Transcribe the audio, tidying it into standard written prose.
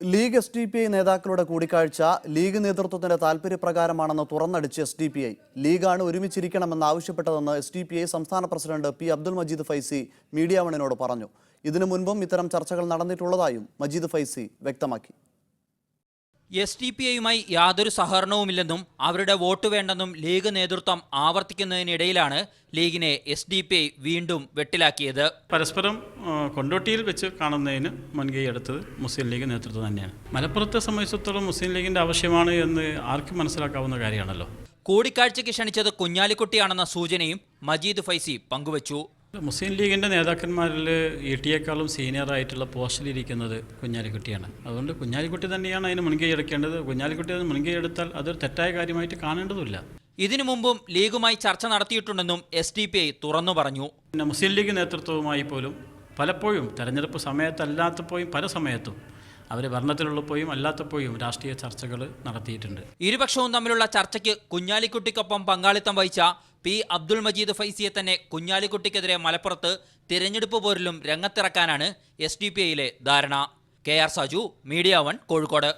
League SDPI നേതാക്കളുടെ കൂടിക്കാഴ്ച ലീഗ് നേതൃത്വത്തിന്റെ താൽപര്യപ്രകാരമാണെന്ന് തുറന്നടിച്ച് SDPI. ലീഗാണ് ഒരുമിച്ചിരിക്കണമെന്ന് ആവശ്യപ്പെട്ടതെന്ന് SDPI സംസ്ഥാന president P. Abdul Majeed Faizi media വണ്ണിനോട് പറഞ്ഞു. ഇതിനു മുൻപും ഇത്തരം ചർച്ചകൾ നടന്നിട്ടുള്ളതായും മജീദ് ഫൈസി വ്യക്തമാക്കി. SDPIയുമായി യാതൊരു സഹകരണവുമില്ലെന്നും അവരുടെ വോട്ട് വേണ്ടെന്നും ലീഗ് നേതൃത്വം ആവർത്തിക്കുന്നതിനിടയിലാണ് ലീഗിനെ SDPI വീണ്ടും വെട്ടിലാക്കിയത്. പരസ്പരം കൊണ്ടോട്ടിയിൽ വെച്ച് കാണുന്നതിന് മുൻകൈയെടുത്തത് മുസ്ലിം ലീഗ് നേതൃത്വം തന്നെയാണ്. മലപ്പുറത്തെ സംബന്ധിച്ചിടത്തോളം മുസ്ലിം ലീഗിന്റെ ആവശ്യമാണ് എന്ന് ആർക്കും മനസ്സിലാക്കാവുന്ന കാര്യമാണല്ലോ. കൂടിക്കാഴ്ചയ്ക്ക് ക്ഷണിച്ചത് കുഞ്ഞാലിക്കുട്ടിയാണെന്ന സൂചനയും മജീദ് ഫൈസി പങ്കുവച്ചു. മുസ്ലിം ലീഗിൻ്റെ നേതാക്കന്മാരിൽ ET-യേക്കാളും സീനിയറായിട്ടുള്ള പോസ്റ്റിലിരിക്കുന്നത് കുഞ്ഞാലിക്കുട്ടിയാണ്. അതുകൊണ്ട് കുഞ്ഞാലിക്കുട്ടി തന്നെയാണ് അതിന് മുൻകൈ എടുക്കേണ്ടത്. കുഞ്ഞാലിക്കുട്ടി അതിന് മുൻകൈ എടുത്താൽ അതൊരു തെറ്റായ കാര്യമായിട്ട് കാണേണ്ടതില്ല. ഇതിനു മുമ്പും ലീഗുമായി ചർച്ച നടത്തിയിട്ടുണ്ടെന്നും SDPI തുറന്നു പറഞ്ഞു. പിന്നെ മുസ്ലിം ലീഗ് നേതൃത്വവുമായി പോലും പലപ്പോഴും തെരഞ്ഞെടുപ്പ് സമയത്തല്ലാത്തപ്പോഴും പല സമയത്തും അവർ ഭരണത്തിലുള്ളപ്പോഴും അല്ലാത്തപ്പോഴും രാഷ്ട്രീയ ചർച്ചകൾ നടത്തിയിട്ടുണ്ട്. ഇരുപക്ഷവും തമ്മിലുള്ള ചർച്ചയ്ക്ക് കുഞ്ഞാലിക്കുട്ടിക്കൊപ്പം പങ്കാളിത്തം വഹിച്ച P. അബ്ദുൽ മജീദ് ഫൈസിയെ തന്നെ കുഞ്ഞാലിക്കുട്ടിക്കെതിരെ മലപ്പുറത്ത് തിരഞ്ഞെടുപ്പ് പോരിലും രംഗത്തിറക്കാനാണ് SDPIയിലെ ധാരണ. KR Saju, media 1, Kozhikode.